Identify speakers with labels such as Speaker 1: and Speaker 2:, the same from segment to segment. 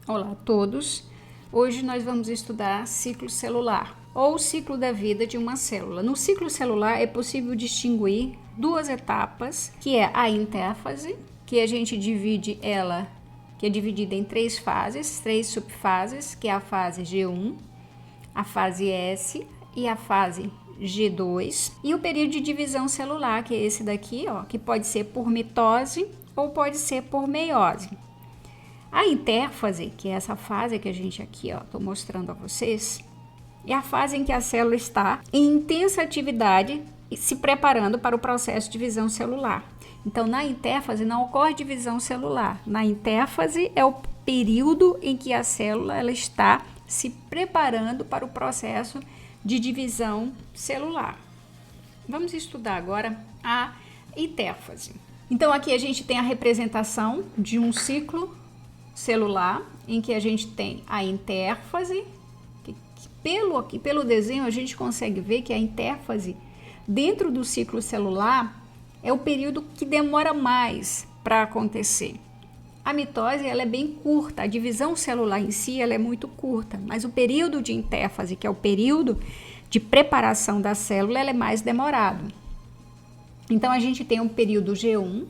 Speaker 1: Olá a todos! Hoje nós vamos estudar ciclo celular ou ciclo da vida de uma célula. No ciclo celular é possível distinguir duas etapas, que é a intérfase, que a gente divide ela, que é dividida em três fases, três subfases, que é a fase G1, a fase S e a fase G2, e o período de divisão celular, que é esse daqui, ó, que pode ser por mitose ou pode ser por meiose. A intérfase, que é essa fase que a gente aqui estou mostrando a vocês, é a fase em que a célula está em intensa atividade e se preparando para o processo de divisão celular. Então, na intérfase não ocorre divisão celular. Na intérfase é o período em que a célula ela está se preparando para o processo de divisão celular. Vamos estudar agora a intérfase. Então, aqui a gente tem a representação de um ciclo celular, em que a gente tem a intérfase, que pelo desenho a gente consegue ver que a intérfase dentro do ciclo celular é o período que demora mais para acontecer. A mitose ela é bem curta, a divisão celular em si ela é muito curta, mas o período de intérfase, que é o período de preparação da célula, ela é mais demorado. Então a gente tem um período G1,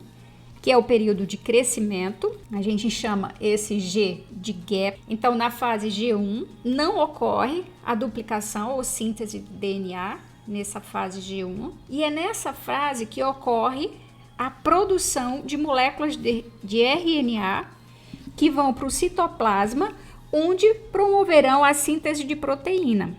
Speaker 1: que é o período de crescimento, a gente chama esse G de gap. Então, na fase G1, não ocorre a duplicação ou síntese de DNA, nessa fase G1, e é nessa fase que ocorre a produção de moléculas de RNA que vão para o citoplasma, onde promoverão a síntese de proteína.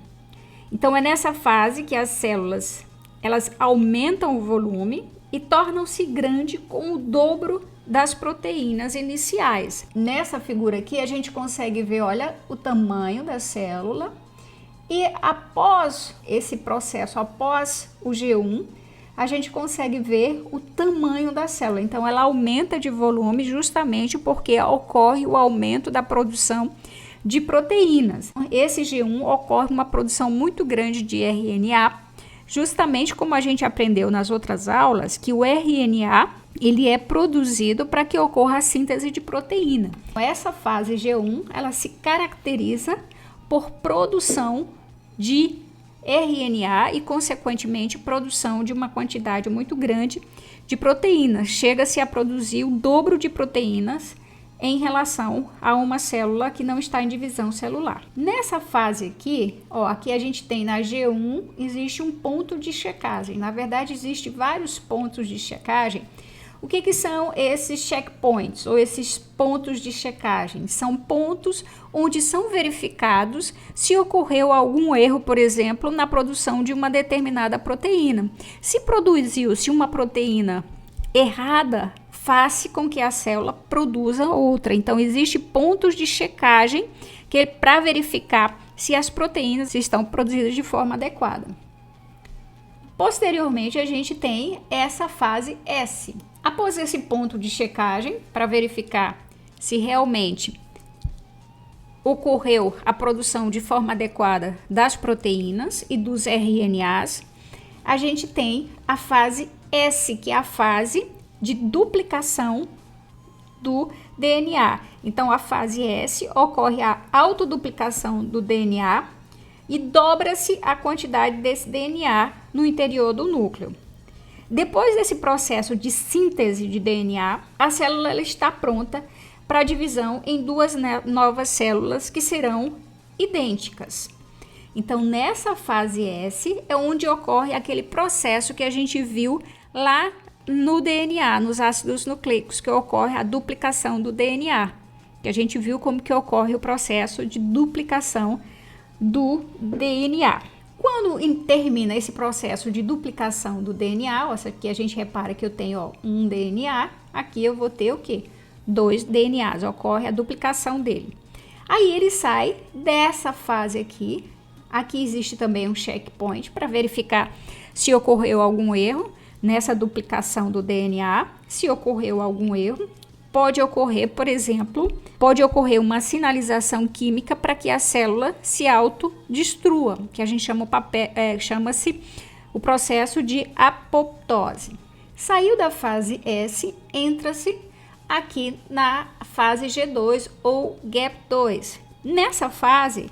Speaker 1: Então, é nessa fase que as células elas aumentam o volume e tornam-se grande com o dobro das proteínas iniciais. Nessa figura aqui a gente consegue ver, olha, o tamanho da célula e após esse processo, após o G1, a gente consegue ver o tamanho da célula. Então ela aumenta de volume justamente porque ocorre o aumento da produção de proteínas. Esse G1 ocorre uma produção muito grande de RNA, justamente como a gente aprendeu nas outras aulas, que o RNA ele é produzido para que ocorra a síntese de proteína. Essa fase G1 ela se caracteriza por produção de RNA e, consequentemente, produção de uma quantidade muito grande de proteínas. Chega-se a produzir o dobro de proteínas em relação a uma célula que não está em divisão celular. Nessa fase aqui, ó, aqui a gente tem na G1, existe um ponto de checagem. Na verdade, existe vários pontos de checagem. O que são esses checkpoints ou esses pontos de checagem? São pontos onde são verificados se ocorreu algum erro, por exemplo, na produção de uma determinada proteína. Se produziu-se uma proteína errada, faz com que a célula produza outra. Então, existem pontos de checagem que para verificar se as proteínas estão produzidas de forma adequada. Posteriormente, a gente tem essa fase S. Após esse ponto de checagem, para verificar se realmente ocorreu a produção de forma adequada das proteínas e dos RNAs, a gente tem a fase S, que é a fase de duplicação do DNA. Então, a fase S ocorre a autoduplicação do DNA e dobra-se a quantidade desse DNA no interior do núcleo. Depois desse processo de síntese de DNA, a célula ela está pronta para a divisão em duas novas células que serão idênticas. Então, nessa fase S é onde ocorre aquele processo que a gente viu lá no DNA, nos ácidos nucleicos, que ocorre a duplicação do DNA, que a gente viu como que ocorre o processo de duplicação do DNA. Quando termina esse processo de duplicação do DNA, ó, aqui a gente repara que eu tenho ó, um DNA, aqui eu vou ter o quê? 2 DNAs, ocorre a duplicação dele. Aí ele sai dessa fase aqui, aqui existe também um checkpoint para verificar se ocorreu algum erro nessa duplicação do DNA. Se ocorreu algum erro, pode ocorrer, por exemplo, uma sinalização química para que a célula se autodestrua, que a gente chama-se o processo de apoptose. Saiu da fase S, entra-se aqui na fase G2 ou GAP2. Nessa fase,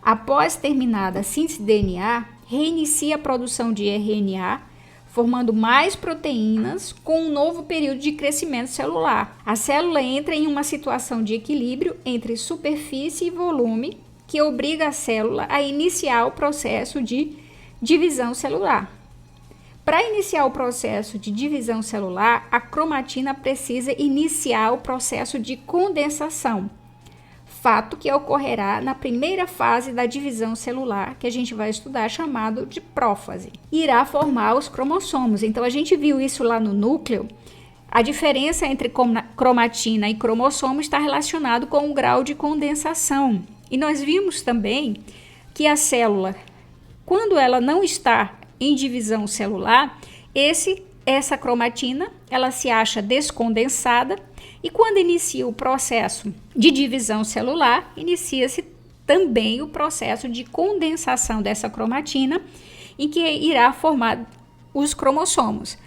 Speaker 1: após terminada a síntese de DNA, reinicia a produção de RNA, formando mais proteínas com um novo período de crescimento celular. A célula entra em uma situação de equilíbrio entre superfície e volume, que obriga a célula a iniciar o processo de divisão celular. Para iniciar o processo de divisão celular, a cromatina precisa iniciar o processo de condensação, fato que ocorrerá na primeira fase da divisão celular, que a gente vai estudar, chamado de prófase. Irá formar os cromossomos. Então, a gente viu isso lá no núcleo. A diferença entre cromatina e cromossomo está relacionado com o grau de condensação. E nós vimos também que a célula, quando ela não está em divisão celular, essa cromatina, ela se acha descondensada, e quando inicia o processo de divisão celular, inicia-se também o processo de condensação dessa cromatina, em que irá formar os cromossomos.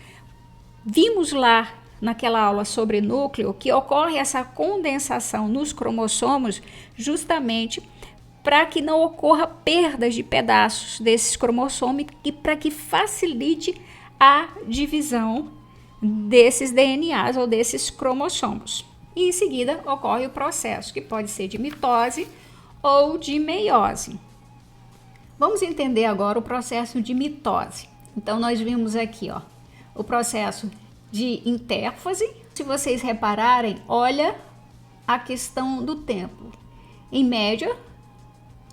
Speaker 1: Vimos lá naquela aula sobre núcleo que ocorre essa condensação nos cromossomos justamente para que não ocorra perdas de pedaços desses cromossomos e para que facilite a divisão desses DNAs ou desses cromossomos. E em seguida ocorre o processo, que pode ser de mitose ou de meiose. Vamos entender agora o processo de mitose. Então nós vimos aqui, o processo de intérfase. Se vocês repararem, olha a questão do tempo. Em média,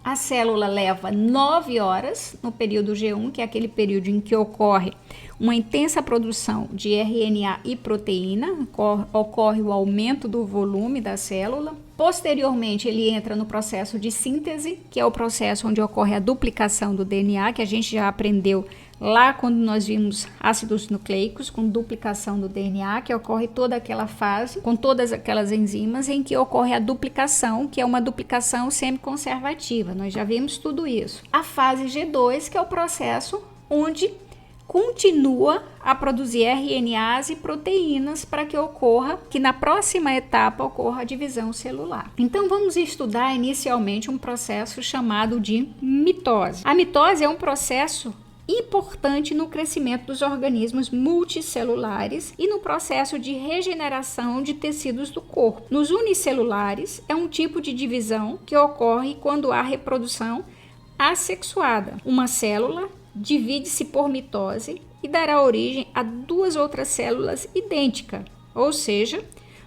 Speaker 1: a célula leva 9 horas no período G1, que é aquele período em que ocorre uma intensa produção de RNA e proteína, ocorre o aumento do volume da célula. Posteriormente, ele entra no processo de síntese, que é o processo onde ocorre a duplicação do DNA, que a gente já aprendeu lá quando nós vimos ácidos nucleicos, com duplicação do DNA, que ocorre toda aquela fase, com todas aquelas enzimas em que ocorre a duplicação, que é uma duplicação semiconservativa. Nós já vimos tudo isso. A fase G2, que é o processo onde continua a produzir RNAs e proteínas para que na próxima etapa ocorra a divisão celular. Então vamos estudar inicialmente um processo chamado de mitose. A mitose é um processo importante no crescimento dos organismos multicelulares e no processo de regeneração de tecidos do corpo. Nos unicelulares, é um tipo de divisão que ocorre quando há reprodução assexuada. Uma célula divide-se por mitose e dará origem a 2 outras células idênticas, ou seja,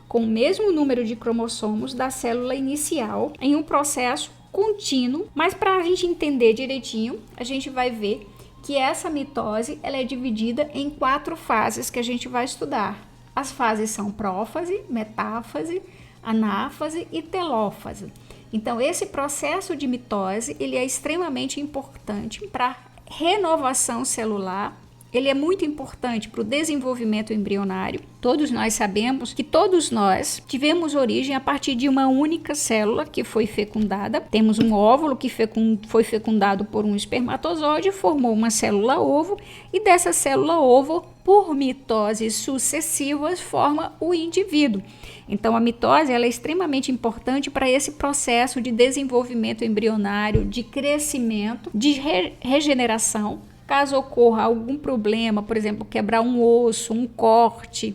Speaker 1: com o mesmo número de cromossomos da célula inicial, em um processo contínuo. Mas para a gente entender direitinho, a gente vai ver que essa mitose ela é dividida em 4 fases que a gente vai estudar. As fases são prófase, metáfase, anáfase e telófase. Então, esse processo de mitose ele é extremamente importante para renovação celular. Ele é muito importante para o desenvolvimento embrionário. Todos nós sabemos que todos nós tivemos origem a partir de uma única célula que foi fecundada. Temos um óvulo que foi fecundado por um espermatozoide, formou uma célula ovo e dessa célula ovo, por mitoses sucessivas, forma o indivíduo. Então a mitose ela é extremamente importante para esse processo de desenvolvimento embrionário, de crescimento, de regeneração. Caso ocorra algum problema, por exemplo, quebrar um osso, um corte,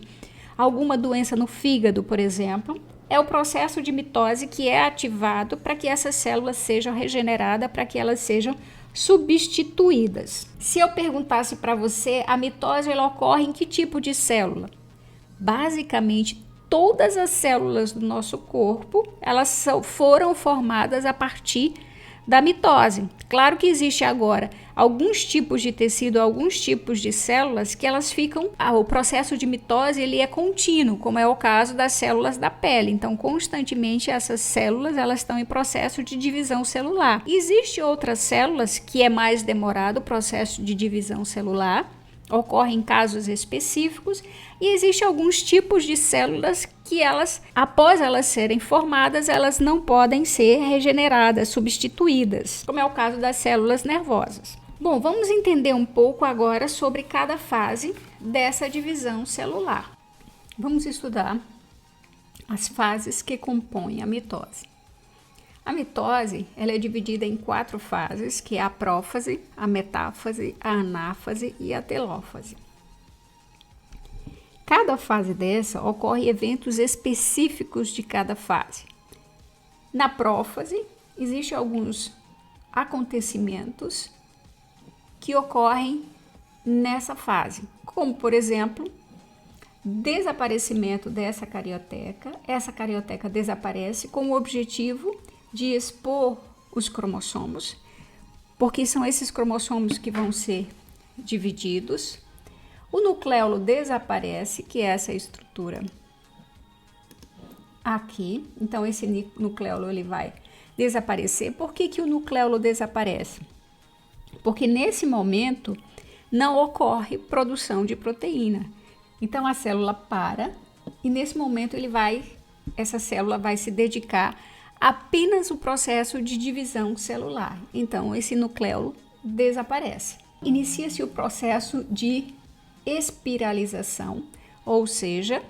Speaker 1: alguma doença no fígado, por exemplo, é o processo de mitose que é ativado para que essas células sejam regeneradas, para que elas sejam substituídas. Se eu perguntasse para você, a mitose ela ocorre em que tipo de célula? Basicamente, todas as células do nosso corpo, elas foram formadas a partir da mitose. Claro que existe agora alguns tipos de tecido, alguns tipos de células que elas ficam, o processo de mitose ele é contínuo, como é o caso das células da pele. Então, constantemente essas células elas estão em processo de divisão celular. Existem outras células que é mais demorado o processo de divisão celular, ocorre em casos específicos, e existem alguns tipos de células que elas, após elas serem formadas, elas não podem ser regeneradas, substituídas, como é o caso das células nervosas. Bom, vamos entender um pouco agora sobre cada fase dessa divisão celular. Vamos estudar as fases que compõem a mitose. A mitose, ela é dividida em 4 fases, que é a prófase, a metáfase, a anáfase e a telófase. Cada fase dessa ocorre eventos específicos de cada fase. Na prófase, existem alguns acontecimentos que ocorrem nessa fase, como, por exemplo, desaparecimento dessa carioteca. Essa carioteca desaparece com o objetivo de expor os cromossomos, porque são esses cromossomos que vão ser divididos. O nucleolo desaparece, que é essa estrutura aqui. Então, esse nucleolo ele vai desaparecer. Por que que o nucleolo desaparece? Porque nesse momento não ocorre produção de proteína. Então, a célula para e nesse momento essa célula vai se dedicar apenas o processo de divisão celular. Então, esse nucleolo desaparece. Inicia-se o processo de espiralização, ou seja,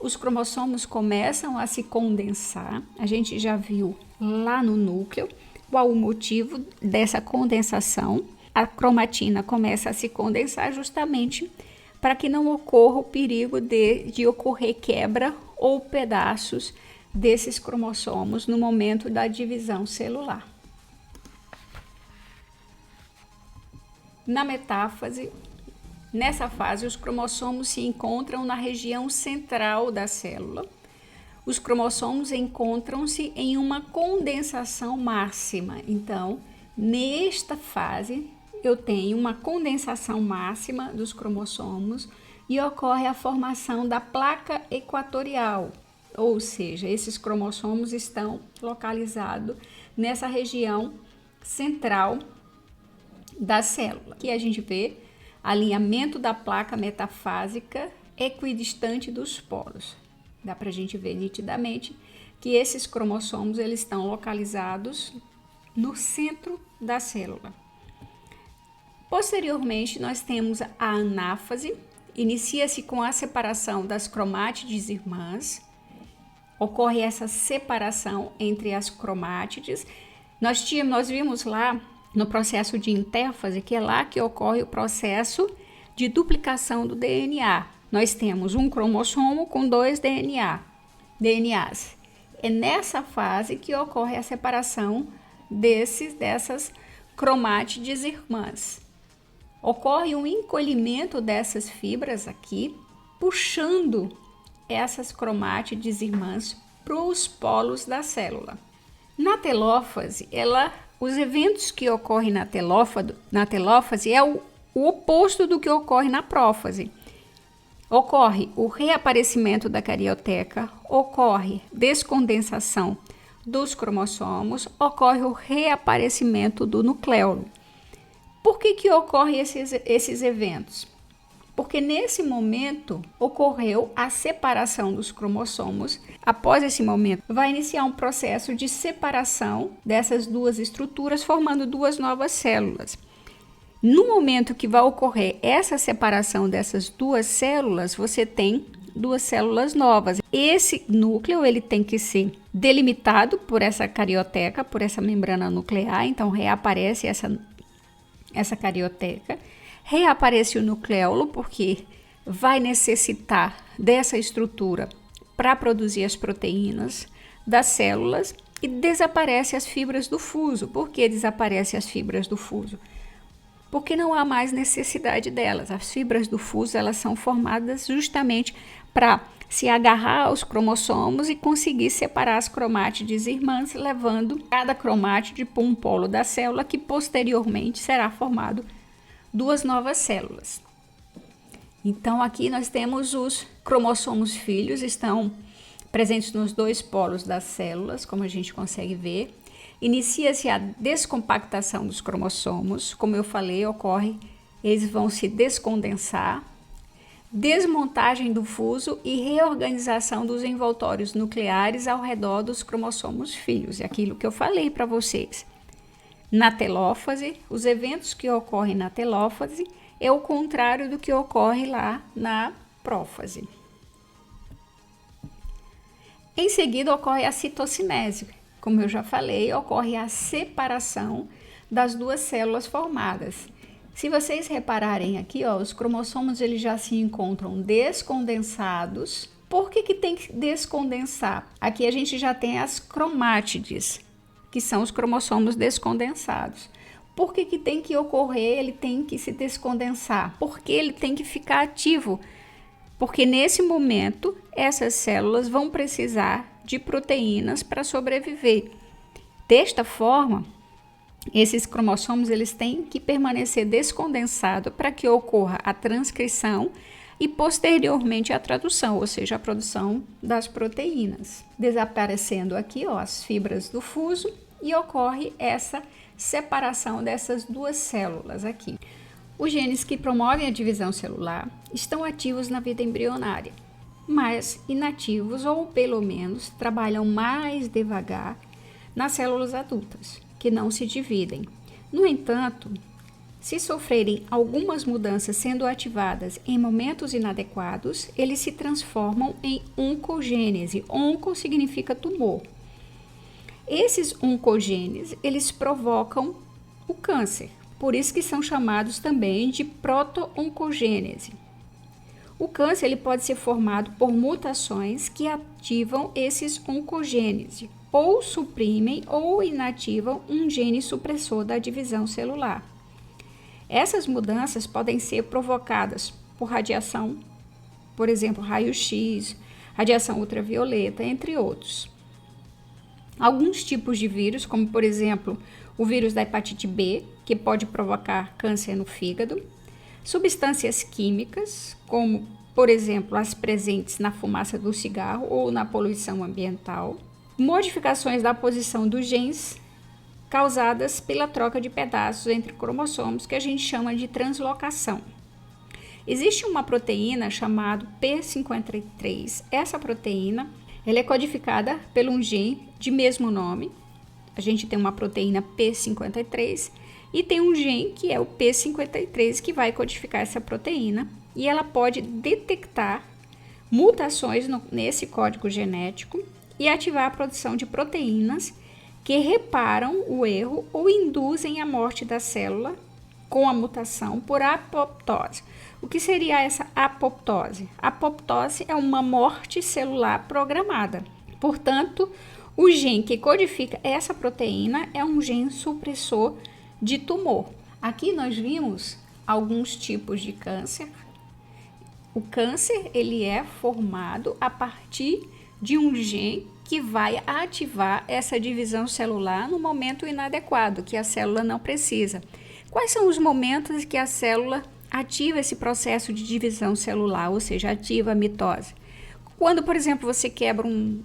Speaker 1: os cromossomos começam a se condensar. A gente já viu lá no núcleo qual o motivo dessa condensação. A cromatina começa a se condensar justamente para que não ocorra o perigo de ocorrer quebra ou pedaços desses cromossomos no momento da divisão celular. Na metáfase, nessa fase, os cromossomos se encontram na região central da célula. Os cromossomos encontram-se em uma condensação máxima. Então, nesta fase, eu tenho uma condensação máxima dos cromossomos e ocorre a formação da placa equatorial. Ou seja, esses cromossomos estão localizados nessa região central da célula. Aqui a gente vê alinhamento da placa metafásica equidistante dos polos. Dá para a gente ver nitidamente que esses cromossomos eles estão localizados no centro da célula. Posteriormente, nós temos a anáfase. Inicia-se com a separação das cromátides irmãs. Ocorre essa separação entre as cromátides. Nós vimos lá no processo de intéfase, que é lá que ocorre o processo de duplicação do DNA. Nós temos um cromossomo com 2 DNAs. É nessa fase que ocorre a separação dessas cromátides irmãs. Ocorre um encolhimento dessas fibras aqui, puxando essas cromátides irmãs para os polos da célula. Na telófase, os eventos que ocorrem na telófase é o oposto do que ocorre na prófase. Ocorre o reaparecimento da carioteca, ocorre descondensação dos cromossomos, ocorre o reaparecimento do nucleolo. Por que ocorrem esses eventos? Porque nesse momento ocorreu a separação dos cromossomos. Após esse momento, vai iniciar um processo de separação dessas duas estruturas, formando 2 novas células. No momento que vai ocorrer essa separação dessas 2 células, você tem 2 células novas. Esse núcleo ele tem que ser delimitado por essa carioteca, por essa membrana nuclear. Então, reaparece essa carioteca. Reaparece o nucleolo, porque vai necessitar dessa estrutura para produzir as proteínas das células, e desaparece as fibras do fuso. Por que desaparecem as fibras do fuso? Porque não há mais necessidade delas. As fibras do fuso elas são formadas justamente para se agarrar aos cromossomos e conseguir separar as cromátides irmãs, levando cada cromátide para um polo da célula, que posteriormente será formado 2 novas células. Então, aqui nós temos os cromossomos filhos, estão presentes nos 2 polos das células, como a gente consegue ver. Inicia-se a descompactação dos cromossomos, como eu falei, eles vão se descondensar, desmontagem do fuso e reorganização dos envoltórios nucleares ao redor dos cromossomos filhos. É aquilo que eu falei para vocês. Na telófase, os eventos que ocorrem na telófase é o contrário do que ocorre lá na prófase. Em seguida, ocorre a citocinese. Como eu já falei, ocorre a separação das duas células formadas. Se vocês repararem aqui, ó, os cromossomos eles já se encontram descondensados. Por que tem que descondensar? Aqui a gente já tem as cromátides, que são os cromossomos descondensados. Por que tem que ocorrer? Ele tem que se descondensar. Porque ele tem que ficar ativo. Porque nesse momento, essas células vão precisar de proteínas para sobreviver. Desta forma, esses cromossomos eles têm que permanecer descondensados para que ocorra a transcrição e posteriormente a tradução, ou seja, a produção das proteínas. Desaparecendo aqui, ó, as fibras do fuso e ocorre essa separação dessas duas células aqui. Os genes que promovem a divisão celular estão ativos na vida embrionária, mas inativos ou pelo menos trabalham mais devagar nas células adultas, que não se dividem. No entanto, se sofrerem algumas mudanças sendo ativadas em momentos inadequados, eles se transformam em oncogênese. Onco significa tumor. Esses oncogenes, eles provocam o câncer, por isso que são chamados também de proto-oncogênese. O câncer ele pode ser formado por mutações que ativam esses oncogenes, ou suprimem ou inativam um gene supressor da divisão celular. Essas mudanças podem ser provocadas por radiação, por exemplo, raio-x, radiação ultravioleta, entre outros. Alguns tipos de vírus, como por exemplo o vírus da hepatite B, que pode provocar câncer no fígado, substâncias químicas, como por exemplo as presentes na fumaça do cigarro ou na poluição ambiental, modificações da posição dos genes causadas pela troca de pedaços entre cromossomos, que a gente chama de translocação. Existe uma proteína chamada P53. Essa proteína ela é codificada por um gene de mesmo nome. A gente tem uma proteína P53 e tem um gene que é o P53 que vai codificar essa proteína e ela pode detectar mutações nesse código genético e ativar a produção de proteínas que reparam o erro ou induzem a morte da célula com a mutação por apoptose. O que seria essa apoptose? A apoptose é uma morte celular programada. Portanto, o gene que codifica essa proteína é um gene supressor de tumor. Aqui nós vimos alguns tipos de câncer. O câncer ele é formado a partir de um gene que vai ativar essa divisão celular no momento inadequado, que a célula não precisa. Quais são os momentos que a célula ativa esse processo de divisão celular, ou seja, ativa a mitose? Quando, por exemplo, você quebra um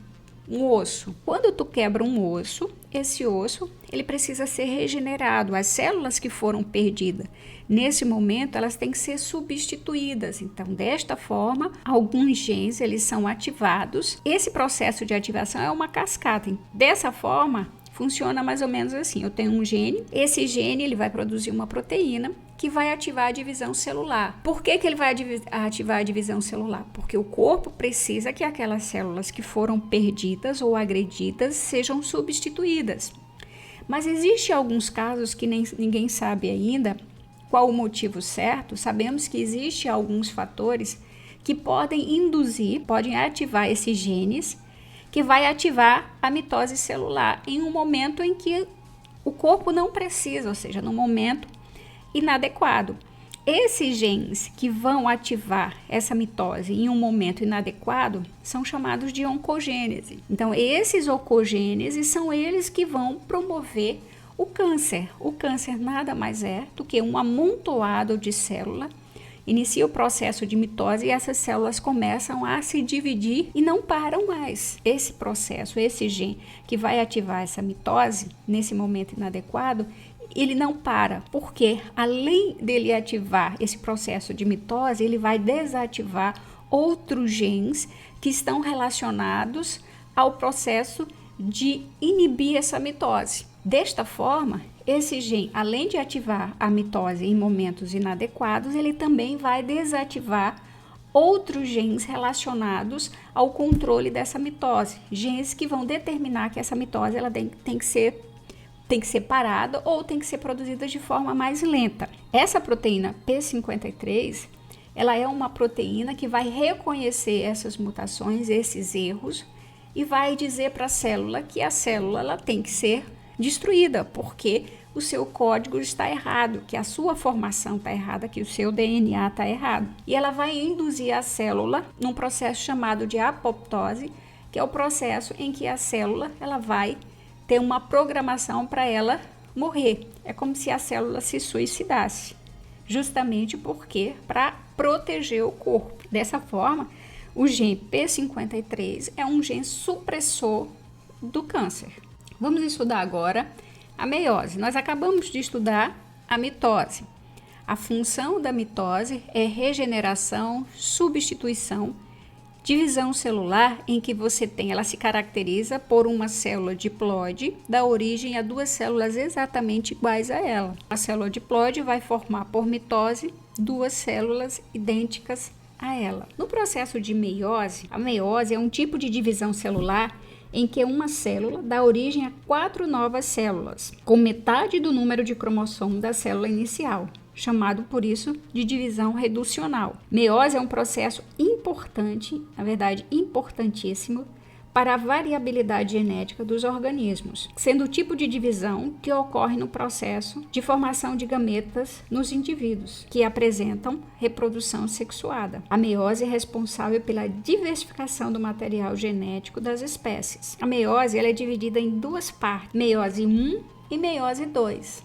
Speaker 1: osso. Quando tu quebra um osso, esse osso ele precisa ser regenerado. As células que foram perdidas nesse momento, elas têm que ser substituídas. Então, desta forma, alguns genes eles são ativados. Esse processo de ativação é uma cascata. Dessa forma, funciona mais ou menos assim. Eu tenho um gene, esse gene ele vai produzir uma proteína que vai ativar a divisão celular. Por que ele vai ativar a divisão celular? Porque o corpo precisa que aquelas células que foram perdidas ou agredidas sejam substituídas. Mas existem alguns casos que ninguém sabe ainda qual o motivo certo. Sabemos que existem alguns fatores que podem ativar esses genes, que vai ativar a mitose celular em um momento em que o corpo não precisa, ou seja, no momento inadequado. Esses genes que vão ativar essa mitose em um momento inadequado são chamados de oncogênese. Então, esses oncogêneses são eles que vão promover o câncer. O câncer nada mais é do que um amontoado de célula. Inicia o processo de mitose e essas células começam a se dividir e não param mais. Esse processo, esse gene que vai ativar essa mitose nesse momento inadequado, ele não para, porque além dele ativar esse processo de mitose, ele vai desativar outros genes que estão relacionados ao processo de inibir essa mitose. Desta forma, esse gene, além de ativar a mitose em momentos inadequados, ele também vai desativar outros genes relacionados ao controle dessa mitose, genes que vão determinar que essa mitose ela tem que ser parada ou tem que ser produzida de forma mais lenta. Essa proteína P53, ela é uma proteína que vai reconhecer essas mutações, esses erros, e vai dizer para a célula que a célula ela tem que ser destruída, porque o seu código está errado, que a sua formação está errada, que o seu DNA está errado. E ela vai induzir a célula num processo chamado de apoptose, que é o processo em que a célula ela vai ter uma programação para ela morrer. É como se a célula se suicidasse, justamente porque para proteger o corpo. Dessa forma, o gene P53 é um gene supressor do câncer. Vamos estudar agora a meiose. Nós acabamos de estudar a mitose. A função da mitose é regeneração, substituição, divisão celular, em que ela se caracteriza por uma célula diploide, dá origem a duas células exatamente iguais a ela. A célula diploide vai formar por mitose duas células idênticas a ela. No processo de meiose, a meiose é um tipo de divisão celular em que uma célula dá origem a 4 novas células, com metade do número de cromossomo da célula inicial, chamado por isso de divisão reducional. Meiose é um processo importante, na verdade importantíssimo, para a variabilidade genética dos organismos, sendo o tipo de divisão que ocorre no processo de formação de gametas nos indivíduos, que apresentam reprodução sexuada. A meiose é responsável pela diversificação do material genético das espécies. A meiose ela é dividida em duas partes, meiose 1 e meiose 2.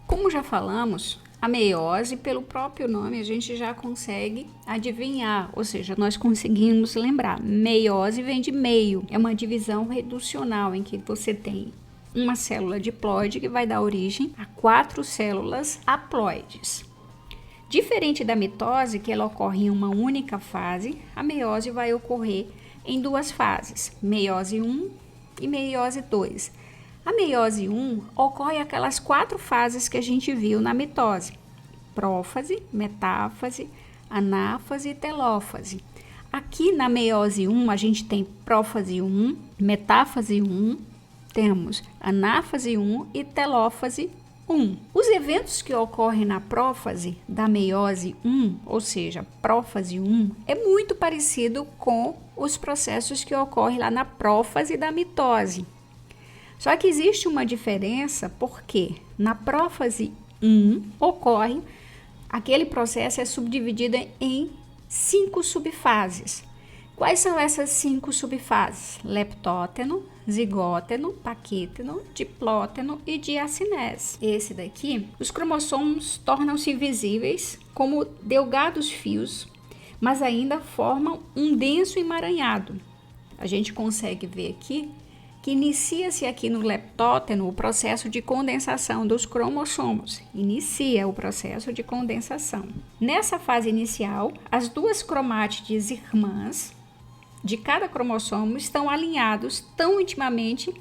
Speaker 1: Como já falamos, a meiose, pelo próprio nome, a gente já consegue adivinhar, ou seja, nós conseguimos lembrar. Meiose vem de meio, é uma divisão reducional em que você tem uma célula diploide que vai dar origem a 4 células haploides. Diferente da mitose, que ela ocorre em uma única fase, a meiose vai ocorrer em duas fases, meiose 1 e meiose 2. A meiose 1 ocorre aquelas 4 fases que a gente viu na mitose: prófase, metáfase, anáfase e telófase. Aqui na meiose 1 a gente tem prófase 1, metáfase 1, temos anáfase 1 e telófase 1. Os eventos que ocorrem na prófase da meiose 1, ou seja, prófase 1, é muito parecido com os processos que ocorrem lá na prófase da mitose. Só que existe uma diferença porque na prófase 1 ocorre, aquele processo é subdividido em 5 subfases. Quais são essas 5 subfases? Leptóteno, zigóteno, paquíteno, diplóteno e diacinese. Esse daqui, os cromossomos tornam-se visíveis como delgados fios, mas ainda formam um denso emaranhado. A gente consegue ver aqui que inicia-se aqui no leptóteno o processo de condensação dos cromossomos. Inicia o processo de condensação. Nessa fase inicial, as duas cromátides irmãs de cada cromossomo estão alinhados tão intimamente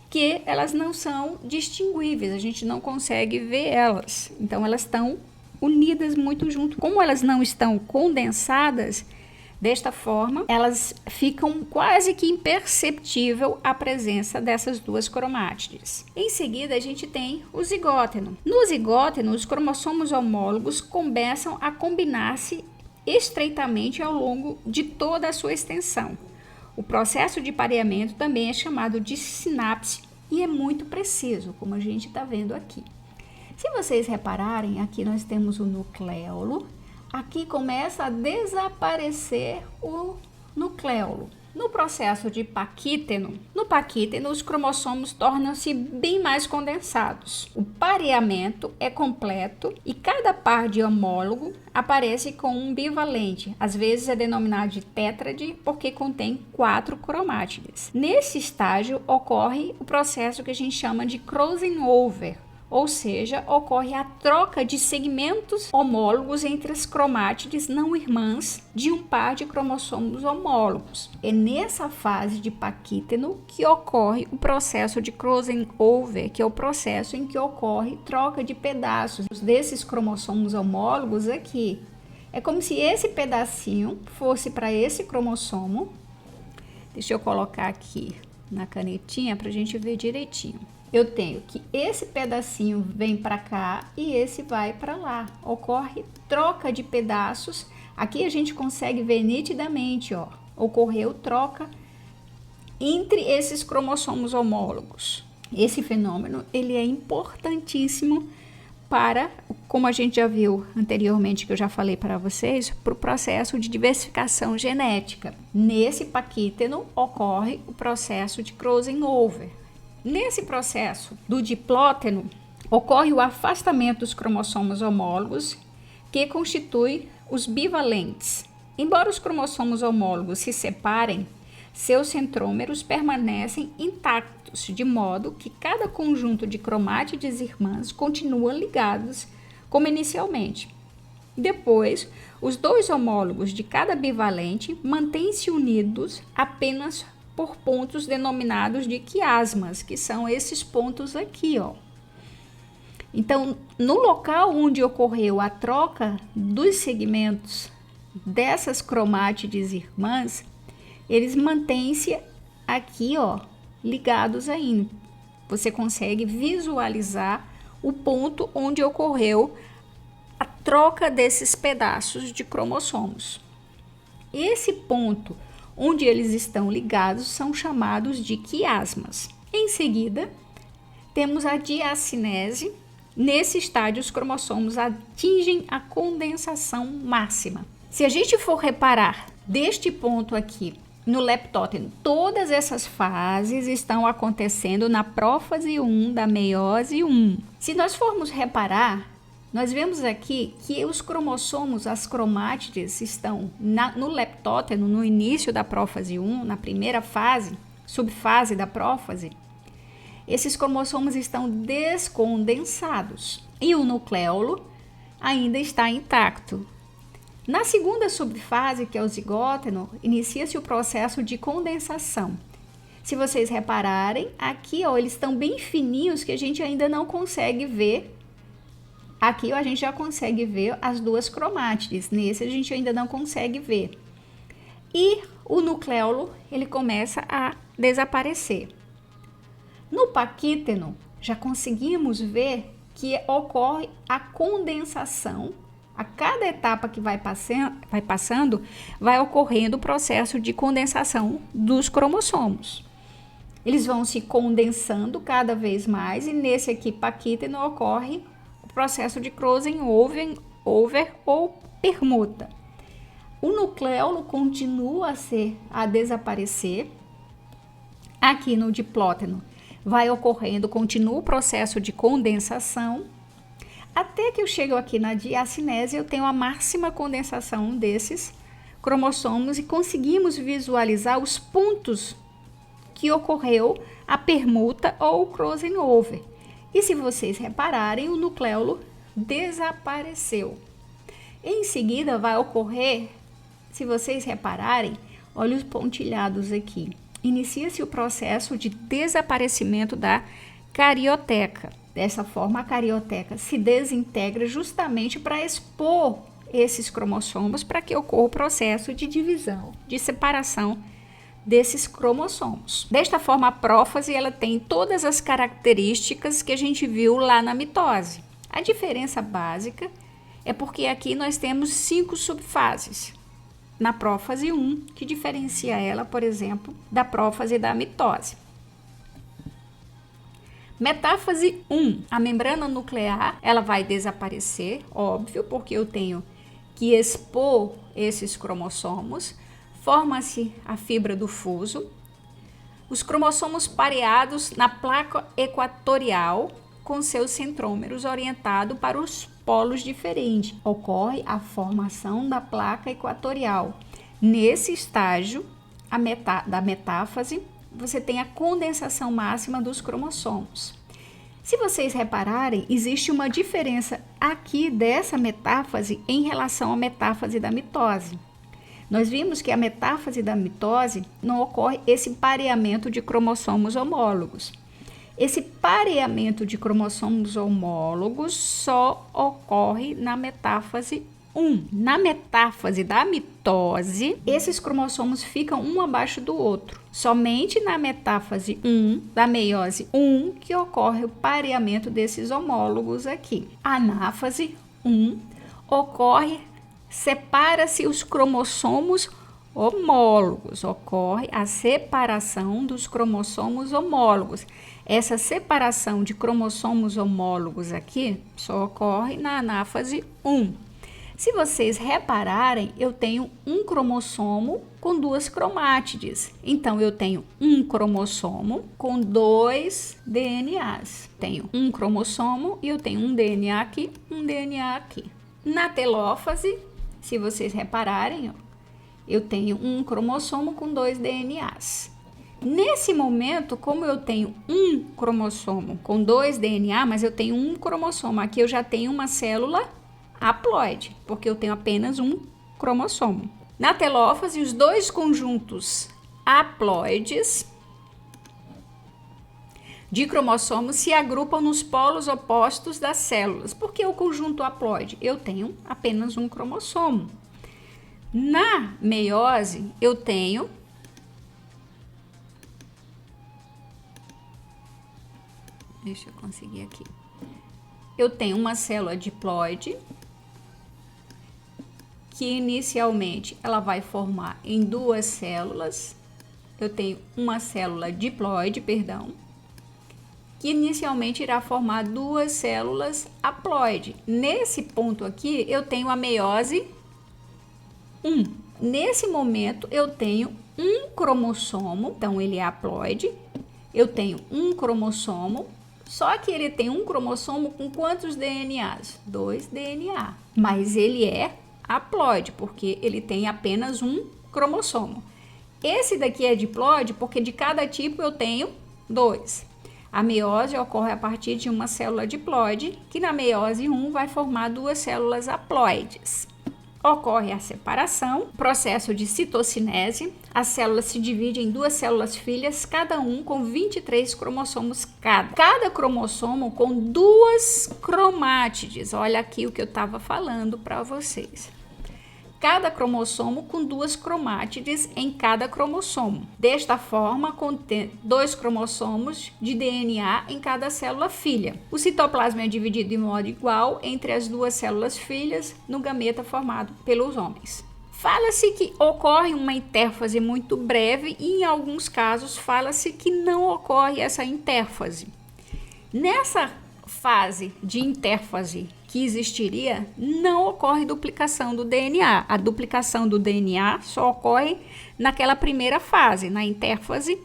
Speaker 1: que elas não são distinguíveis, a gente não consegue ver elas. Então, elas estão unidas muito junto. Como elas não estão condensadas, desta forma, elas ficam quase que imperceptível a presença dessas duas cromátides. Em seguida, a gente tem o zigóteno. No zigóteno, os cromossomos homólogos começam a combinar-se estreitamente ao longo de toda a sua extensão. O processo de pareamento também é chamado de sinapse e é muito preciso, como a gente está vendo aqui. Se vocês repararem, aqui nós temos o nucleolo. Aqui começa a desaparecer o nucleolo. No processo de paquíteno, os cromossomos tornam-se bem mais condensados. O pareamento é completo e cada par de homólogo aparece com um bivalente. Às vezes é denominado de tétrade porque contém 4 cromátides. Nesse estágio ocorre o processo que a gente chama de crossing over, ou seja, ocorre a troca de segmentos homólogos entre as cromátides não irmãs de um par de cromossomos homólogos. É nessa fase de paquíteno que ocorre o processo de crossing over, que é o processo em que ocorre troca de pedaços desses cromossomos homólogos aqui. É como se esse pedacinho fosse para esse cromossomo. Deixa eu colocar aqui na canetinha para a gente ver direitinho. Eu tenho que esse pedacinho vem para cá e esse vai para lá. Ocorre troca de pedaços. Aqui a gente consegue ver nitidamente, ó. Ocorreu troca entre esses cromossomos homólogos. Esse fenômeno, ele é importantíssimo para, como a gente já viu anteriormente, que eu já falei para vocês, para o processo de diversificação genética. Nesse paquíteno ocorre o processo de crossing over. Nesse processo do diplóteno, ocorre o afastamento dos cromossomos homólogos, que constitui os bivalentes. Embora os cromossomos homólogos se separem, seus centrômeros permanecem intactos, de modo que cada conjunto de cromátides irmãs continua ligados como inicialmente. Depois, os dois homólogos de cada bivalente mantêm-se unidos apenas por pontos denominados de quiasmas, que são esses pontos aqui, ó. Então, no local onde ocorreu a troca dos segmentos dessas cromátides irmãs, eles mantêm-se aqui, ó, ligados ainda. Você consegue visualizar o ponto onde ocorreu a troca desses pedaços de cromossomos. Esse ponto onde eles estão ligados são chamados de quiasmas. Em seguida, temos a diacinese. Nesse estágio, os cromossomos atingem a condensação máxima. Se a gente for reparar deste ponto aqui no leptóteno, todas essas fases estão acontecendo na prófase 1 da meiose 1. Se nós formos reparar, nós vemos aqui que os cromossomos, as cromátides, estão no leptóteno, no início da prófase 1, na primeira fase, subfase da prófase. Esses cromossomos estão descondensados e o nucleolo ainda está intacto. Na segunda subfase, que é o zigóteno, inicia-se o processo de condensação. Se vocês repararem, aqui ó, eles estão bem fininhos que a gente ainda não consegue ver. Aqui ó, a gente já consegue ver as duas cromátides, nesse a gente ainda não consegue ver. E o nucleolo, ele começa a desaparecer. No paquíteno, já conseguimos ver que ocorre a condensação. A cada etapa que vai passando, vai ocorrendo o processo de condensação dos cromossomos. Eles vão se condensando cada vez mais e nesse aqui paquíteno ocorre o processo de crossing over ou permuta. O nucleolo continua a desaparecer. Aqui no diplóteno vai ocorrendo, continua o processo de condensação. Até que eu chego aqui na diacinese, eu tenho a máxima condensação desses cromossomos e conseguimos visualizar os pontos que ocorreu a permuta ou o crossing over. E se vocês repararem, o nucleolo desapareceu. Em seguida vai ocorrer, se vocês repararem, olha os pontilhados aqui. Inicia-se o processo de desaparecimento da carioteca. Dessa forma, a carioteca se desintegra justamente para expor esses cromossomos para que ocorra o processo de divisão, de separação desses cromossomos. Desta forma, a prófase ela tem todas as características que a gente viu lá na mitose. A diferença básica é porque aqui nós temos 5 subfases na prófase 1, que diferencia ela, por exemplo, da prófase da mitose. Metáfase 1, a membrana nuclear, ela vai desaparecer, óbvio, porque eu tenho que expor esses cromossomos, forma-se a fibra do fuso, os cromossomos pareados na placa equatorial com seus centrômeros orientados para os polos diferentes. Ocorre a formação da placa equatorial. Nesse estágio da metáfase, você tem a condensação máxima dos cromossomos. Se vocês repararem, existe uma diferença aqui dessa metáfase em relação à metáfase da mitose. Nós vimos que a metáfase da mitose não ocorre esse pareamento de cromossomos homólogos. Esse pareamento de cromossomos homólogos só ocorre na metáfase 1. Na metáfase da mitose, esses cromossomos ficam um abaixo do outro. Somente na metáfase 1, da meiose 1, que ocorre o pareamento desses homólogos aqui. Anáfase 1 ocorre, separa-se os cromossomos homólogos, ocorre a separação dos cromossomos homólogos. Essa separação de cromossomos homólogos aqui só ocorre na anáfase 1. Se vocês repararem, eu tenho um cromossomo com 2 cromátides. Então, eu tenho um cromossomo com 2 DNAs. Tenho um cromossomo e eu tenho um DNA aqui, um DNA aqui. Na telófase, se vocês repararem, ó, eu tenho um cromossomo com 2 DNAs. Nesse momento, como eu tenho um cromossomo com 2 DNA, mas eu tenho um cromossomo, aqui eu já tenho uma célula haploide, porque eu tenho apenas um cromossomo. Na telófase, os 2 conjuntos haploides de cromossomos se agrupam nos polos opostos das células. Por que o conjunto haploide? Eu tenho apenas um cromossomo. Na meiose, eu tenho deixa eu conseguir aqui. Eu tenho uma célula diploide que inicialmente ela vai formar em 2 células. Eu tenho uma célula diploide, que inicialmente irá formar 2 células haploide. Nesse ponto aqui, eu tenho a meiose 1. Nesse momento, eu tenho um cromossomo, então ele é haploide. Eu tenho um cromossomo, só que ele tem um cromossomo com quantos DNAs? 2 DNA. Mas ele é haploide, porque ele tem apenas um cromossomo. Esse daqui é diploide porque de cada tipo eu tenho 2. A meiose ocorre a partir de uma célula diploide, que na meiose 1 vai formar 2 células haploides. Ocorre a separação, processo de citocinese. As células se dividem em 2 células filhas, cada um com 23 cromossomos cada. Cada cromossomo com 2 cromátides. Olha aqui o que eu estava falando para vocês. Cada cromossomo com 2 cromátides em cada cromossomo. Desta forma, contém 2 cromossomos de DNA em cada célula filha. O citoplasma é dividido de modo igual entre as 2 células filhas no gameta formado pelos homens. Fala-se que ocorre uma intérfase muito breve e, em alguns casos, fala-se que não ocorre essa intérfase. Nessa fase de intérfase que existiria, não ocorre duplicação do DNA. A duplicação do DNA só ocorre naquela primeira fase, na intérfase,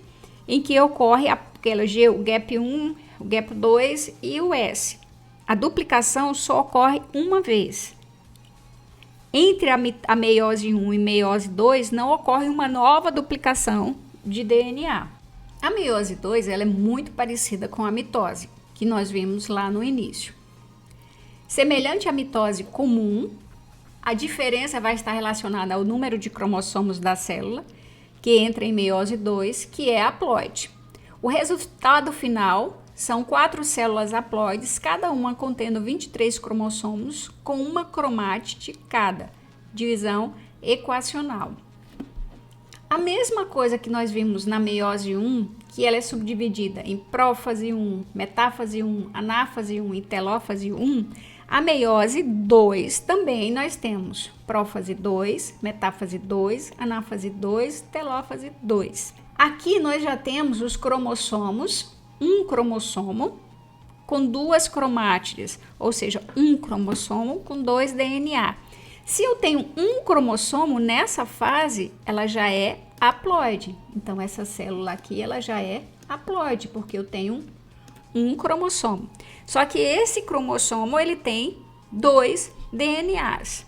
Speaker 1: em que ocorre aquela G, o GAP1, o GAP2 e o S. A duplicação só ocorre uma vez. Entre a meiose 1 e meiose 2, não ocorre uma nova duplicação de DNA. A meiose 2 ela é muito parecida com a mitose, que nós vimos lá no início. Semelhante à mitose comum, a diferença vai estar relacionada ao número de cromossomos da célula, que entra em meiose 2, que é haploide. O resultado final são 4 células haploides, cada uma contendo 23 cromossomos, com uma cromátide cada, divisão equacional. A mesma coisa que nós vimos na meiose 1, que ela é subdividida em prófase 1, metáfase 1, anáfase 1 e telófase 1, a meiose 2 também nós temos prófase 2, metáfase 2, anáfase 2, telófase 2. Aqui nós já temos os cromossomos, um cromossomo com 2 cromátides, ou seja, um cromossomo com 2 DNA. Se eu tenho um cromossomo nessa fase, ela já é haploide. Então, essa célula aqui, ela já é haploide, porque eu tenho um cromossomo. Só que esse cromossomo, ele tem 2 DNAs.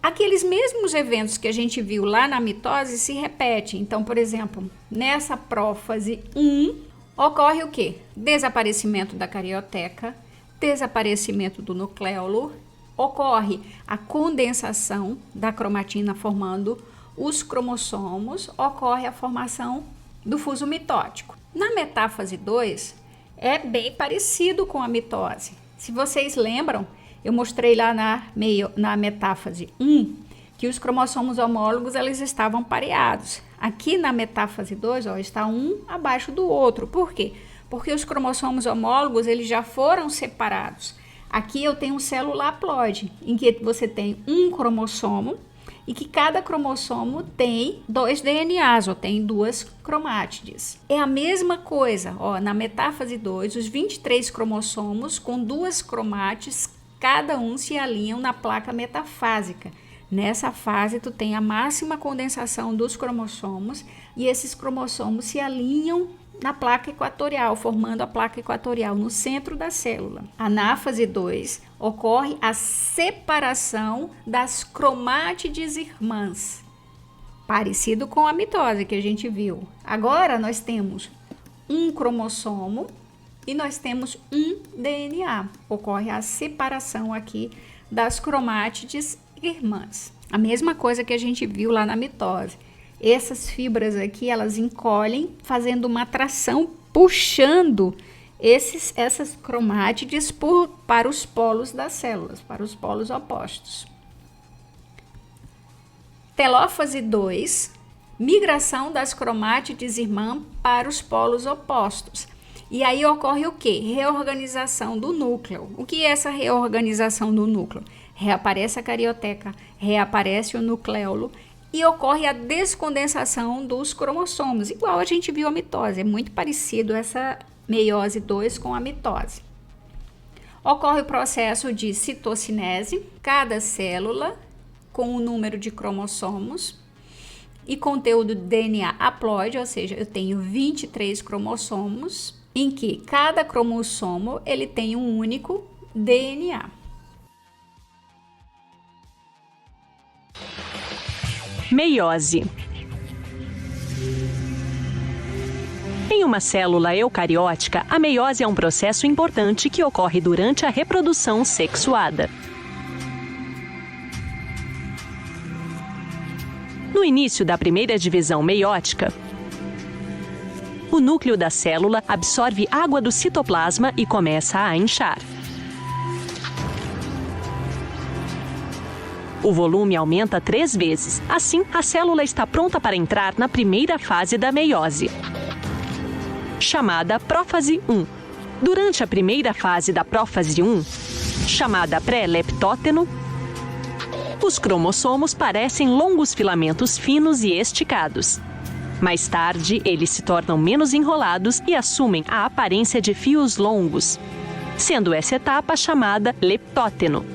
Speaker 1: Aqueles mesmos eventos que a gente viu lá na mitose se repetem. Então, por exemplo, nessa prófase 1, ocorre o quê? Desaparecimento da carioteca, desaparecimento do nucleolo, ocorre a condensação da cromatina formando os cromossomos, ocorre a formação do fuso mitótico. Na metáfase 2, é bem parecido com a mitose. Se vocês lembram, Eu mostrei lá na metáfase 1 que os cromossomos homólogos eles estavam pareados. Aqui na metáfase 2, ó, está um abaixo do outro. Por quê? Porque os cromossomos homólogos eles já foram separados. Aqui eu tenho um célula haploide, em que você tem um cromossomo e que cada cromossomo tem 2 DNAs, ou tem 2 cromátides. É a mesma coisa, ó, na metáfase 2, os 23 cromossomos com 2 cromátides, cada um se alinham na placa metafásica. Nessa fase, tu tem a máxima condensação dos cromossomos e esses cromossomos se alinham na placa equatorial, formando a placa equatorial no centro da célula. A anáfase 2 ocorre a separação das cromátides irmãs, parecido com a mitose que a gente viu. Agora nós temos um cromossomo e nós temos um DNA. Ocorre a separação aqui das cromátides irmãs. A mesma coisa que a gente viu lá na mitose. Essas fibras aqui, elas encolhem, fazendo uma atração, puxando essas cromátides para os polos das células, para os polos opostos. Telófase 2, migração das cromátides irmã para os polos opostos. E aí ocorre o quê? Reorganização do núcleo. O que é essa reorganização do núcleo? Reaparece a carioteca, reaparece o nucleolo e ocorre a descondensação dos cromossomos, igual a gente viu a mitose. É muito parecido essa meiose 2 com a mitose. Ocorre o processo de citocinese, cada célula com o número de cromossomos e conteúdo de DNA haploide, ou seja, eu tenho 23 cromossomos, em que cada cromossomo ele tem um único DNA.
Speaker 2: Meiose. Em uma célula eucariótica, a meiose é um processo importante que ocorre durante a reprodução sexuada. No início da primeira divisão meiótica, o núcleo da célula absorve água do citoplasma e começa a inchar. O volume aumenta 3 vezes. Assim, a célula está pronta para entrar na primeira fase da meiose, chamada prófase 1. Durante a primeira fase da prófase 1, chamada pré-leptóteno, os cromossomos parecem longos filamentos finos e esticados. Mais tarde, eles se tornam menos enrolados e assumem a aparência de fios longos, sendo essa etapa chamada leptóteno.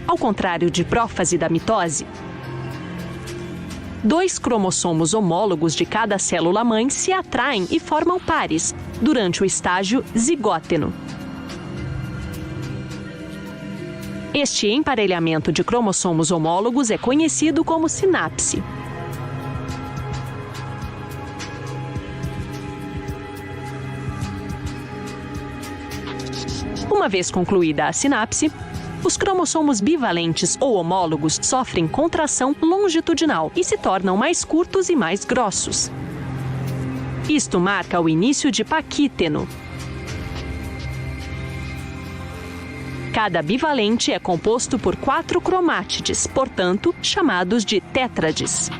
Speaker 2: Ao contrário de prófase da mitose, 2 cromossomos homólogos de cada célula-mãe se atraem e formam pares durante o estágio zigóteno. Este emparelhamento de cromossomos homólogos é conhecido como sinapse. Uma vez concluída a sinapse, os cromossomos bivalentes ou homólogos sofrem contração longitudinal e se tornam mais curtos e mais grossos. Isto marca o início de paquíteno. Cada bivalente é composto por 4 cromátides, portanto, chamados de tétrades.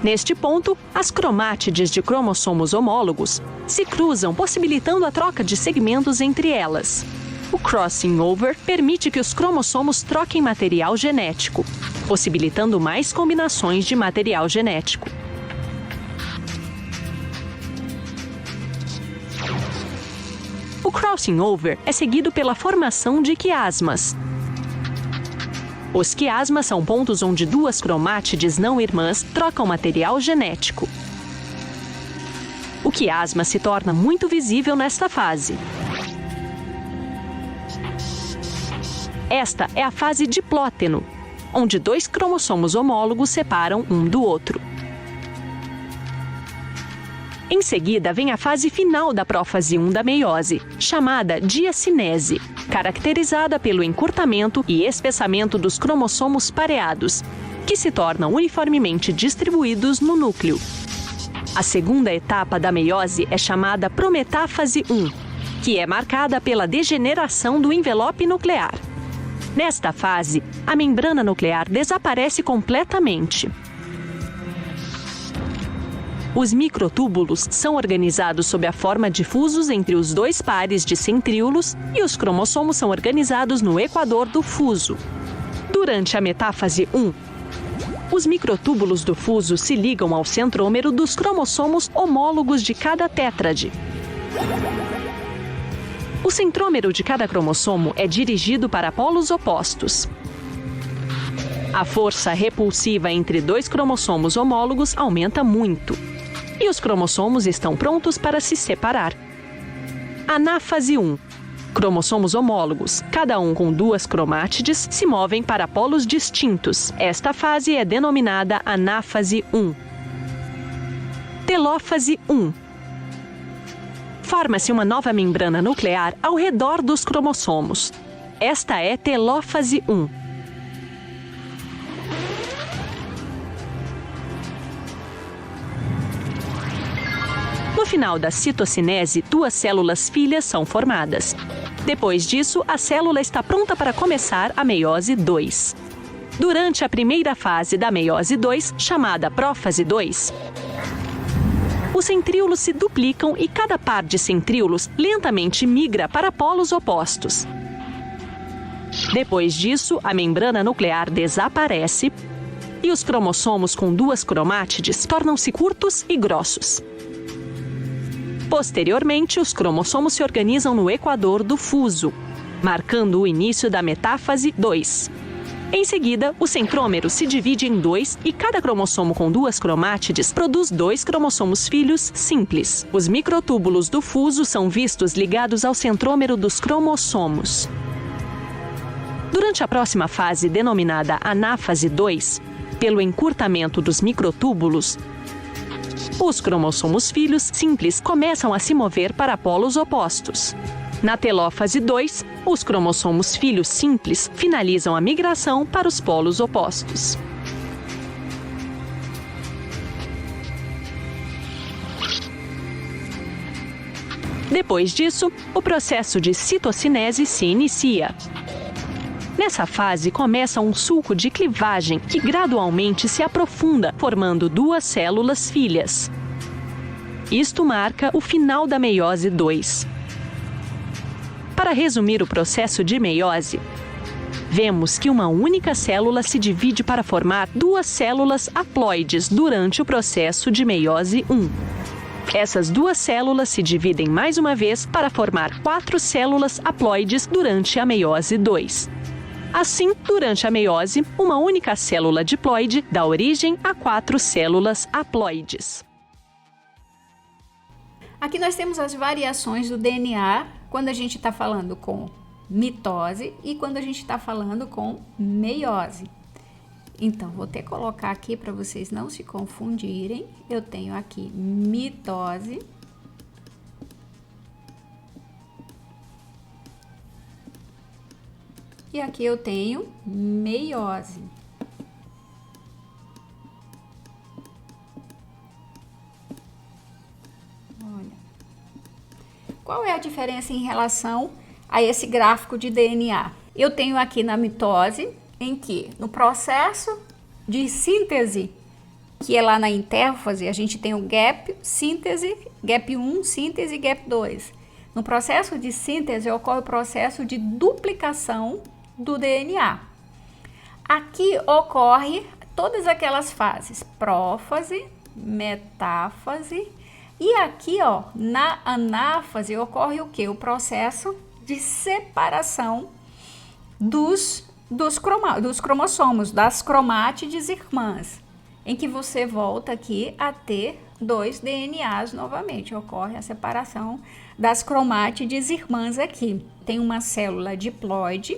Speaker 2: Neste ponto, as cromátides de cromossomos homólogos se cruzam, possibilitando a troca de segmentos entre elas. O crossing over permite que os cromossomos troquem material genético, possibilitando mais combinações de material genético. O crossing over é seguido pela formação de quiasmas. Os quiasmas são pontos onde 2 cromátides não irmãs trocam material genético. O quiasma se torna muito visível nesta fase. Esta é a fase diplóteno, onde 2 cromossomos homólogos separam um do outro. Em seguida, vem a fase final da prófase 1 da meiose, chamada diacinese, caracterizada pelo encurtamento e espessamento dos cromossomos pareados, que se tornam uniformemente distribuídos no núcleo. A segunda etapa da meiose é chamada prometáfase 1, que é marcada pela degeneração do envelope nuclear. Nesta fase, a membrana nuclear desaparece completamente. Os microtúbulos são organizados sob a forma de fusos entre os dois pares de centríolos e os cromossomos são organizados no equador do fuso. Durante a metáfase 1, os microtúbulos do fuso se ligam ao centrômero dos cromossomos homólogos de cada tétrade. O centrômero de cada cromossomo é dirigido para polos opostos. A força repulsiva entre dois cromossomos homólogos aumenta muito. E os cromossomos estão prontos para se separar. Anáfase 1. Cromossomos homólogos, cada um com duas cromátides, se movem para polos distintos. Esta fase é denominada anáfase 1. Telófase 1. Forma-se uma nova membrana nuclear ao redor dos cromossomos. Esta é telófase 1. No final da citocinese, duas células filhas são formadas. Depois disso, a célula está pronta para começar a meiose 2. Durante a primeira fase da meiose 2, chamada prófase 2, os centríolos se duplicam e cada par de centríolos lentamente migra para polos opostos. Depois disso, a membrana nuclear desaparece e os cromossomos com duas cromátides tornam-se curtos e grossos. Posteriormente, os cromossomos se organizam no equador do fuso, marcando o início da metáfase 2. Em seguida, o centrômero se divide em dois e cada cromossomo com duas cromátides produz dois cromossomos filhos simples. Os microtúbulos do fuso são vistos ligados ao centrômero dos cromossomos. Durante a próxima fase, denominada anáfase 2, pelo encurtamento dos microtúbulos, os cromossomos filhos simples começam a se mover para polos opostos. Na telófase 2, os cromossomos filhos simples finalizam a migração para os polos opostos. Depois disso, o processo de citocinese se inicia. Nessa fase, começa um sulco de clivagem que gradualmente se aprofunda, formando duas células filhas. Isto marca o final da meiose 2. Para resumir o processo de meiose, vemos que uma única célula se divide para formar duas células haploides durante o processo de meiose 1. Essas duas células se dividem mais uma vez para formar 4 células haploides durante a meiose 2. Assim, durante a meiose, uma única célula diploide dá origem a 4 células haploides.
Speaker 1: Aqui nós temos as variações do DNA quando a gente está falando com mitose e quando a gente está falando com meiose. Então, vou até colocar aqui para vocês não se confundirem. Eu tenho aqui mitose. E aqui eu tenho meiose. Olha. Qual é a diferença em relação a esse gráfico de DNA? Eu tenho aqui na mitose, em que no processo de síntese, que é lá na intérfase, a gente tem o gap, síntese, gap 1, síntese e gap 2. No processo de síntese ocorre o processo de duplicação do DNA. Aqui ocorre todas aquelas fases, prófase, metáfase, e aqui, ó, na anáfase ocorre o que? O processo de separação dos cromossomos, das cromátides irmãs, em que você volta aqui a ter 2 DNAs novamente, ocorre a separação das cromátides irmãs aqui. Tem uma célula diploide,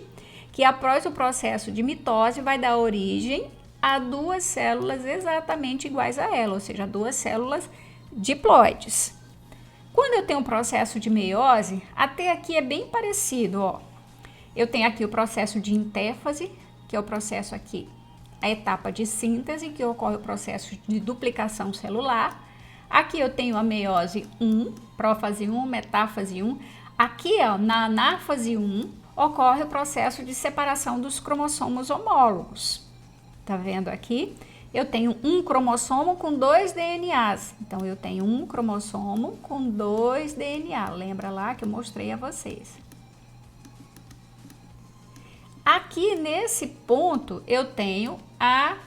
Speaker 1: que após o processo de mitose vai dar origem a 2 células exatamente iguais a ela, ou seja, 2 células diploides. Quando eu tenho um processo de meiose, até aqui é bem parecido, ó. Eu tenho aqui o processo de intérfase, que é o processo aqui, a etapa de síntese, que ocorre o processo de duplicação celular. Aqui eu tenho a meiose 1, prófase 1, metáfase 1. Aqui, ó, na anáfase 1, ocorre o processo de separação dos cromossomos homólogos. Tá vendo aqui? Eu tenho um cromossomo com 2 DNAs. Então, eu tenho um cromossomo com 2 DNA. Lembra lá que eu mostrei a vocês? Aqui, nesse ponto, eu tenho a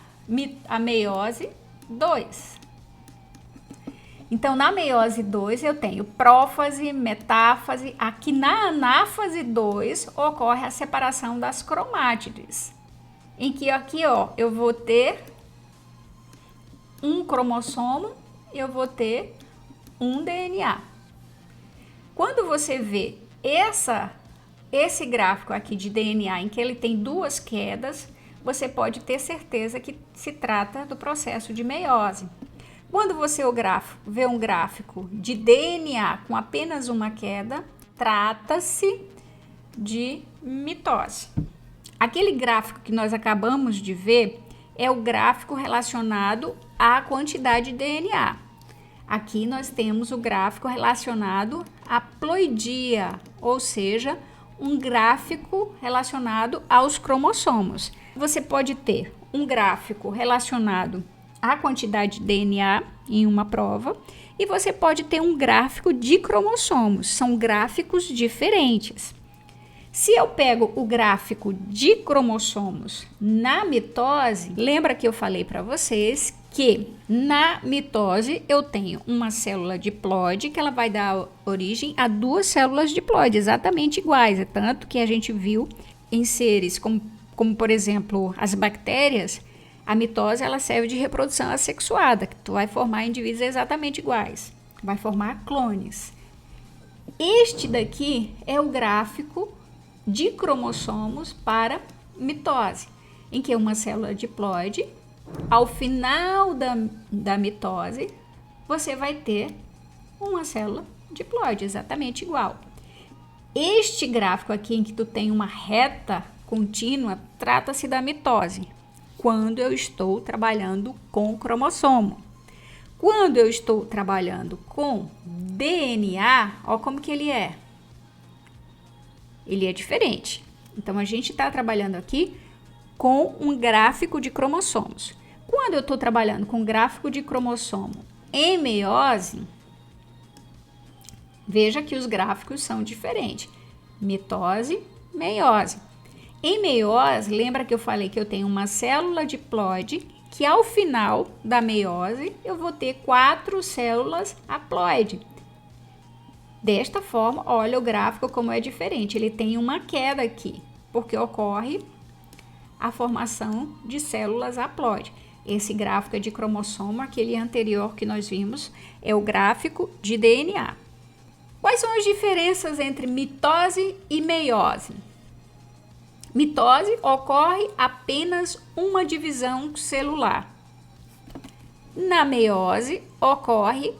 Speaker 1: meiose 2. Então, na meiose 2, eu tenho prófase, metáfase. Aqui na anáfase 2, ocorre a separação das cromátides. Em que aqui, ó, eu vou ter um cromossomo, eu vou ter um DNA. Quando você vê esse gráfico aqui de DNA, em que ele tem 2 quedas, você pode ter certeza que se trata do processo de meiose. Quando você vê um gráfico de DNA com apenas uma queda, trata-se de mitose. Aquele gráfico que nós acabamos de ver é o gráfico relacionado à quantidade de DNA. Aqui nós temos o gráfico relacionado à ploidia, ou seja, um gráfico relacionado aos cromossomos. Você pode ter um gráfico relacionado a quantidade de DNA em uma prova e você pode ter um gráfico de cromossomos, são gráficos diferentes. Se eu pego o gráfico de cromossomos na mitose, lembra que eu falei para vocês que na mitose eu tenho uma célula diploide que ela vai dar origem a 2 células diploide exatamente iguais, é tanto que a gente viu em seres como por exemplo as bactérias. A mitose ela serve de reprodução assexuada, que tu vai formar indivíduos exatamente iguais, vai formar clones. Este daqui é o gráfico de cromossomos para mitose, em que uma célula diploide, ao final da mitose, você vai ter uma célula diploide exatamente igual. Este gráfico aqui, em que tu tem uma reta contínua, trata-se da mitose. Quando eu estou trabalhando com cromossomo. Quando eu estou trabalhando com DNA, olha como que ele é. Ele é diferente. Então, a gente está trabalhando aqui com um gráfico de cromossomos. Quando eu estou trabalhando com gráfico de cromossomo em meiose, veja que os gráficos são diferentes. Mitose, meiose. Em meiose, lembra que eu falei que eu tenho uma célula diploide, que ao final da meiose eu vou ter 4 células haploide. Desta forma, olha o gráfico como é diferente. Ele tem uma queda aqui, porque ocorre a formação de células haploide. Esse gráfico é de cromossomo, aquele anterior que nós vimos é o gráfico de DNA. Quais são as diferenças entre mitose e meiose? Mitose ocorre apenas uma divisão celular. Na meiose ocorre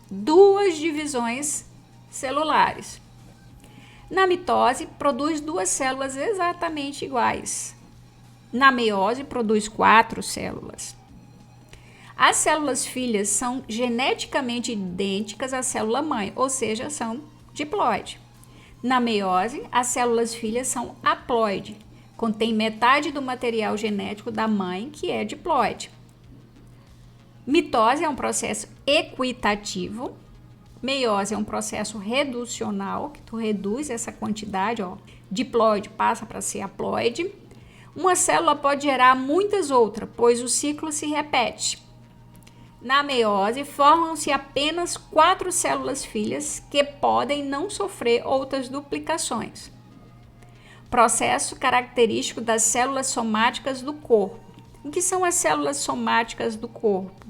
Speaker 1: 2 divisões celulares. Na mitose produz 2 células exatamente iguais. Na meiose produz 4 células. As células filhas são geneticamente idênticas à célula mãe, ou seja, são diploide. Na meiose, as células filhas são haploide, contém metade do material genético da mãe, que é diploide. Mitose é um processo equitativo, meiose é um processo reducional, que tu reduz essa quantidade, ó, diploide passa para ser haploide. Uma célula pode gerar muitas outras, pois o ciclo se repete. Na meiose, formam-se apenas 4 células filhas que podem não sofrer outras duplicações. Processo característico das células somáticas do corpo. O que são as células somáticas do corpo?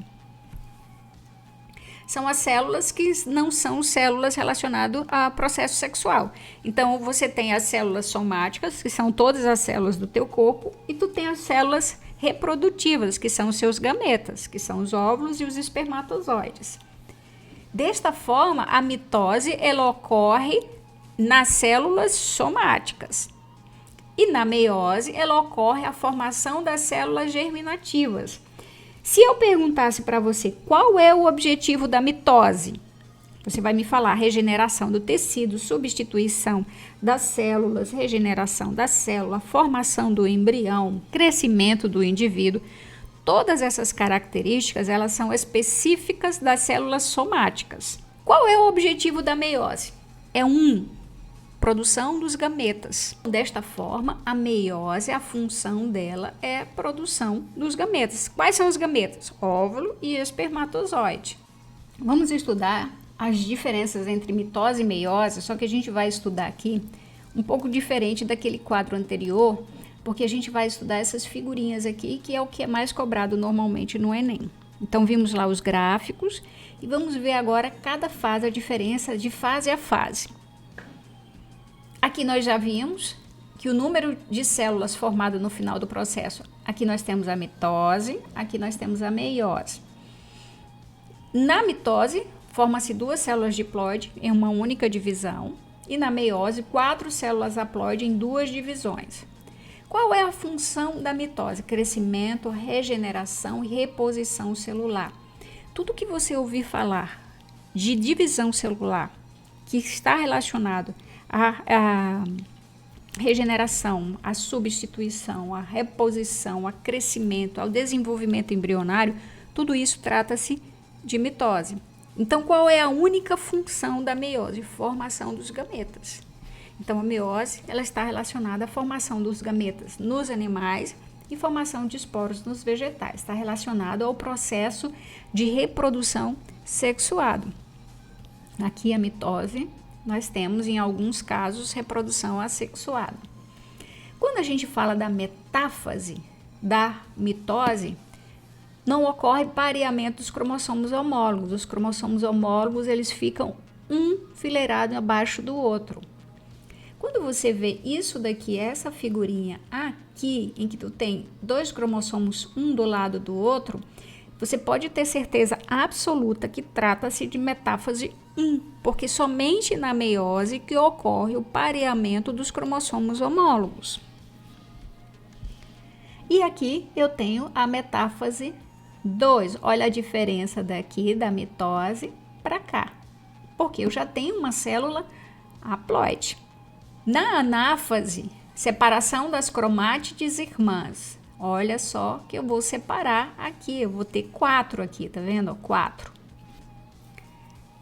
Speaker 1: São as células que não são células relacionadas a processo sexual. Então, você tem as células somáticas, que são todas as células do teu corpo, e tu tem as células reprodutivas, que são os seus gametas, que são os óvulos e os espermatozoides. Desta forma, a mitose ela ocorre nas células somáticas. E na meiose, ela ocorre a formação das células germinativas. Se eu perguntasse para você qual é o objetivo da mitose, você vai me falar regeneração do tecido, substituição das células, regeneração da célula, formação do embrião, crescimento do indivíduo. Todas essas características, elas são específicas das células somáticas. Qual é o objetivo da meiose? Produção dos gametas. Desta forma, a meiose, a função dela é produção dos gametas. Quais são os gametas? Óvulo e espermatozoide. Vamos estudar as diferenças entre mitose e meiose, só que a gente vai estudar aqui um pouco diferente daquele quadro anterior, porque a gente vai estudar essas figurinhas aqui, que é o que é mais cobrado normalmente no Enem. Então, vimos lá os gráficos e vamos ver agora cada fase, a diferença de fase a fase. Aqui nós já vimos que o número de células formado no final do processo, aqui nós temos a mitose, aqui nós temos a meiose. Na mitose, forma-se 2 células diploide em uma única divisão e na meiose, 4 células haploide em 2 divisões. Qual é a função da mitose? Crescimento, regeneração e reposição celular. Tudo que você ouvir falar de divisão celular que está relacionado à regeneração, à substituição, à reposição, ao crescimento, ao desenvolvimento embrionário, tudo isso trata-se de mitose. Então, qual é a única função da meiose? Formação dos gametas. Então, a meiose, ela está relacionada à formação dos gametas nos animais e formação de esporos nos vegetais. Está relacionado ao processo de reprodução sexuado. Aqui a mitose, nós temos em alguns casos reprodução assexuada. Quando a gente fala da metáfase da mitose, não ocorre pareamento dos cromossomos homólogos. Os cromossomos homólogos, eles ficam um fileirado abaixo do outro. Quando você vê isso daqui, essa figurinha aqui, em que tu tem 2 cromossomos um do lado do outro, você pode ter certeza absoluta que trata-se de metáfase 1, porque somente na meiose que ocorre o pareamento dos cromossomos homólogos. E aqui eu tenho a metáfase 2. Olha a diferença daqui da mitose para cá, porque eu já tenho uma célula haploide. Na anáfase, separação das cromátides irmãs. Olha só que eu vou separar aqui, eu vou ter 4 aqui, tá vendo? 4.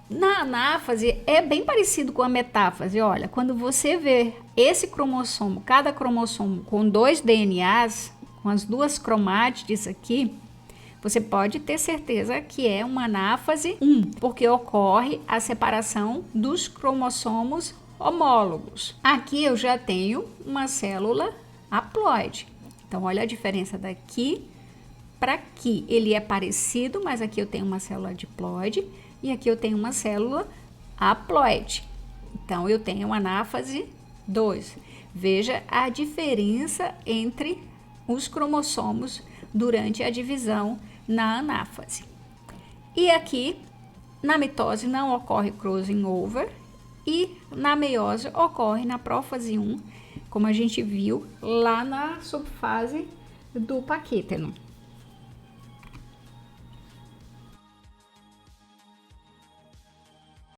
Speaker 1: Na anáfase é bem parecido com a metáfase. Olha, quando você vê esse cromossomo, cada cromossomo com 2 DNAs, com as 2 cromátides aqui, você pode ter certeza que é uma anáfase 1, porque ocorre a separação dos cromossomos homólogos. Aqui eu já tenho uma célula haploide. Então, olha a diferença daqui para aqui. Ele é parecido, mas aqui eu tenho uma célula diploide e aqui eu tenho uma célula haploide. Então, eu tenho uma anáfase 2. Veja a diferença entre os cromossomos durante a divisão na anáfase. E aqui, na mitose, não ocorre crossing over e na meiose ocorre na prófase 1, como a gente viu lá na subfase do Paquíteno.